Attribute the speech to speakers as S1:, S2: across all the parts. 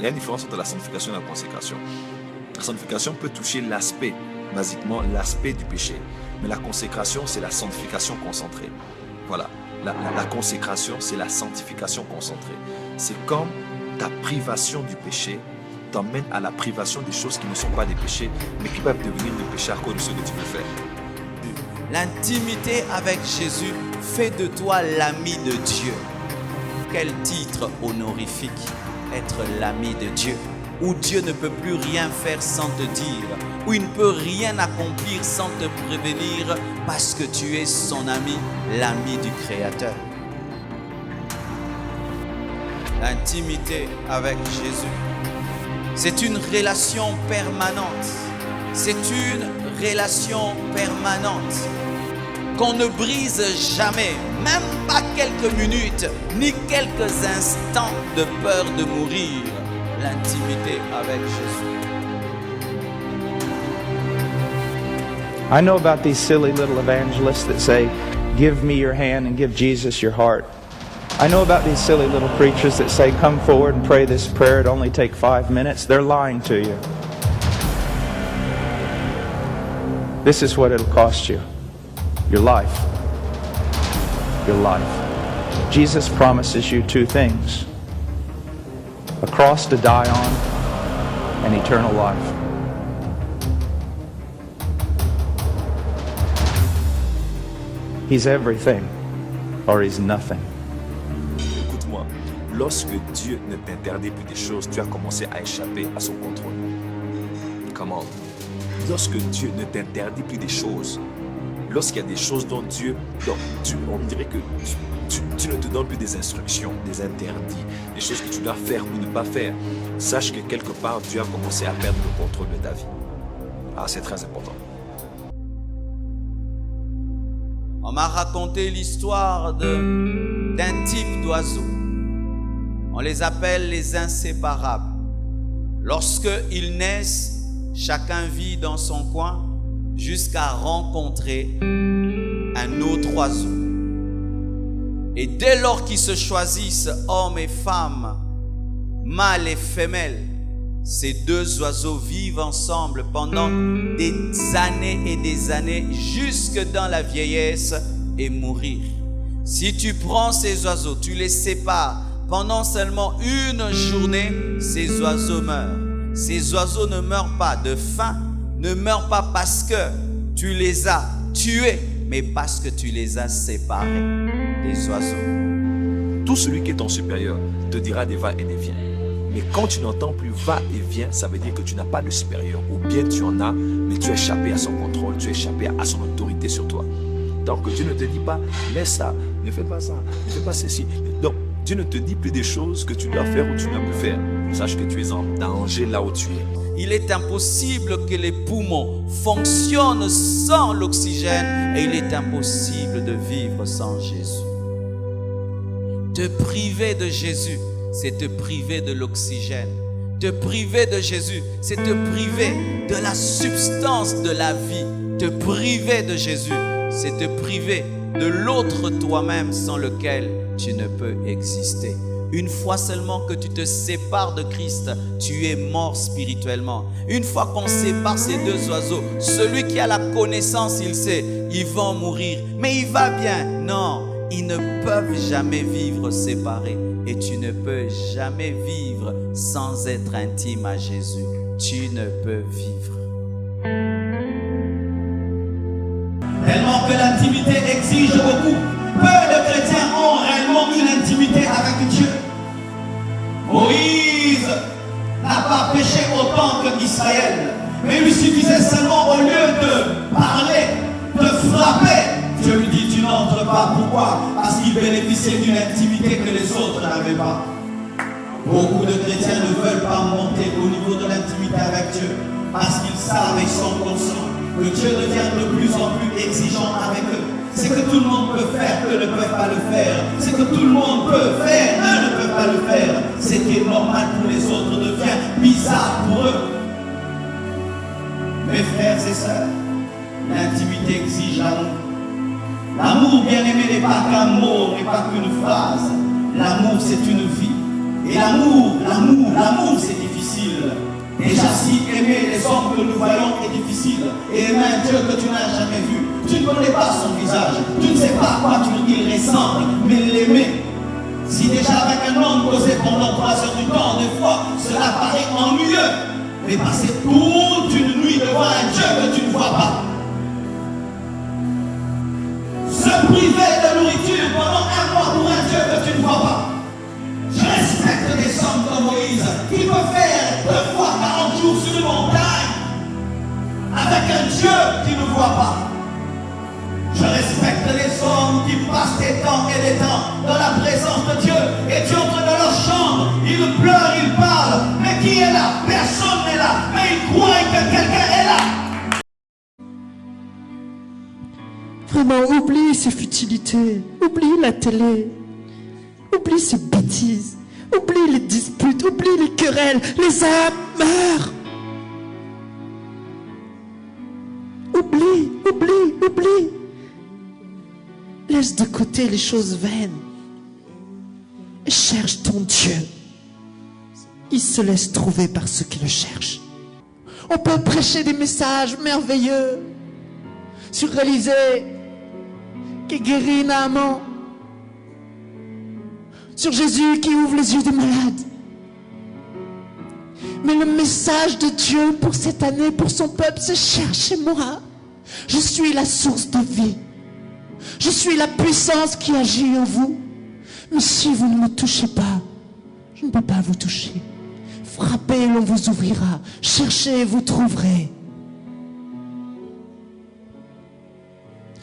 S1: Il y a une différence entre la sanctification et la consécration. La sanctification peut toucher l'aspect, basiquement l'aspect du péché. Mais la consécration, c'est la sanctification concentrée. Voilà. La consécration, c'est la sanctification concentrée. C'est comme ta privation du péché t'emmène à la privation des choses qui ne sont pas des péchés, mais qui peuvent devenir des péchés à cause de ce que tu veux faire.
S2: L'intimité avec Jésus fait de toi l'ami de Dieu. Quel titre honorifique, être l'ami de Dieu, où Dieu ne peut plus rien faire sans te dire, où il ne peut rien accomplir sans te prévenir, parce que tu es son ami, l'ami du Créateur. L'intimité avec Jésus, c'est une relation permanente. C'est une relation permanente qu'on ne brise jamais, même pas quelques minutes, ni quelques instants de peur de mourir. L'intimité avec Jésus.
S3: I know about these silly little evangelists that say, give me your hand and give Jesus your heart. I know about these silly little preachers that say, come forward and pray this prayer, it only take 5 minutes. They're lying to you. This is what it'll cost you. Your life. Your life. Jesus promises you 2 things. A cross to die on and eternal life. He's everything or he's nothing.
S1: Écoute-moi, lorsque Dieu ne t'interdit plus des choses, tu as commencé à échapper à son contrôle. Comment? Lorsque Dieu ne t'interdit plus des choses, lorsqu'il y a des choses dont on dirait que tu ne te donnes plus des instructions, des interdits, des choses que tu dois faire ou ne pas faire, sache que quelque part, Dieu a commencé à perdre le contrôle de ta vie. Ah, c'est très important.
S2: On m'a raconté l'histoire d'un type d'oiseau. On les appelle les inséparables. Lorsqu'ils naissent, chacun vit dans son coin jusqu'à rencontrer un autre oiseau. Et dès lors qu'ils se choisissent, hommes et femmes, mâles et femelles, ces 2 oiseaux vivent ensemble pendant des années et des années, jusque dans la vieillesse et mourir. Si tu prends ces oiseaux, tu les sépares pendant seulement une journée, ces oiseaux meurent. Ces oiseaux ne meurent pas de faim, ne meurent pas parce que tu les as tués, mais parce que tu les as séparés des oiseaux.
S1: Tout celui qui est ton supérieur te dira des va et des viens. Mais quand tu n'entends plus va et viens, ça veut dire que tu n'as pas de supérieur. Ou bien tu en as, mais tu as échappé à son contrôle, tu as échappé à son autorité sur toi. Donc Dieu ne te dit pas, laisse ça, ne fais pas ça, ne fais pas ceci. Donc Dieu ne te dit plus des choses que tu dois faire ou tu dois plus faire. Sache que tu es en danger là où tu es.
S2: Il est impossible que les poumons fonctionnent sans l'oxygène et il est impossible de vivre sans Jésus. Te priver de Jésus, c'est te priver de l'oxygène. Te priver de Jésus, c'est te priver de la substance de la vie. Te priver de Jésus, c'est te priver de l'autre toi-même sans lequel tu ne peux exister. Une fois seulement que tu te sépares de Christ, tu es mort spirituellement. Une fois qu'on sépare ces 2 oiseaux, celui qui a la connaissance, il sait, ils vont mourir. Mais il va bien. Non, ils ne peuvent jamais vivre séparés. Et tu ne peux jamais vivre sans être intime à Jésus. Tu ne peux vivre.
S4: Tellement que l'intimité exige beaucoup. Peu de chrétiens ont réellement une intimité avec Dieu. Moïse n'a pas péché autant que Israël, mais il lui suffisait seulement, au lieu de parler, de frapper, Dieu lui dit, tu n'entres pas. Pourquoi? Parce qu'il bénéficiait d'une intimité que les autres n'avaient pas. Beaucoup de chrétiens ne veulent pas monter au niveau de l'intimité avec Dieu, parce qu'ils savent et sont conscients que Dieu devient de plus en plus exigeant avec eux. C'est que tout le monde peut faire, eux ne peuvent pas le faire. C'est que tout le monde peut faire, eux ne peuvent pas le faire. Ce qui est normal pour les autres devient bizarre pour eux. Mes frères et sœurs, l'intimité exige l'amour. L'amour, bien aimé, n'est pas qu'un mot, n'est pas qu'une phrase. L'amour, c'est une vie. Et l'amour, c'est difficile. Déjà, si aimer les hommes que nous voyons est difficile, et aimer un Dieu que tu n'as jamais vu, tu ne connais pas son visage, tu ne sais pas à quoi il ressemble, mais l'aimer. Si déjà avec un homme causé pendant 3 heures du temps, des fois, cela paraît ennuyeux, mais passer toute une nuit devant un Dieu que tu ne vois pas, se priver de nourriture pendant 1 mois pour un Dieu que tu ne vois pas. Je respecte des hommes comme Moïse qui peut faire 2 fois 40 jours sur une montagne avec un Dieu qui ne voit pas. Je respecte les hommes qui passent des temps et des temps dans la présence de Dieu et tu entres dans leur chambre, ils pleurent, ils parlent, mais qui est là? Personne n'est là, mais ils croient que quelqu'un est là.
S5: Vraiment, oublie ces futilités, oublie la télé, oublie ces bêtises, oublie les disputes, oublie les querelles, les âmes meurent. Oublie. Laisse de côté les choses vaines et cherche ton Dieu. Il se laisse trouver par ceux qui le cherchent. On peut prêcher des messages merveilleux sur Élisée qui guérit une âme, sur Jésus qui ouvre les yeux des malades. Mais le message de Dieu pour cette année, pour son peuple, c'est: cherchez-moi. Je suis la source de vie. Je suis la puissance qui agit en vous. Mais si vous ne me touchez pas, je ne peux pas vous toucher. Frappez, l'on vous ouvrira. Cherchez, vous trouverez.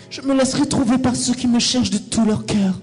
S5: Je me laisserai trouver par ceux qui me cherchent de tout leur cœur.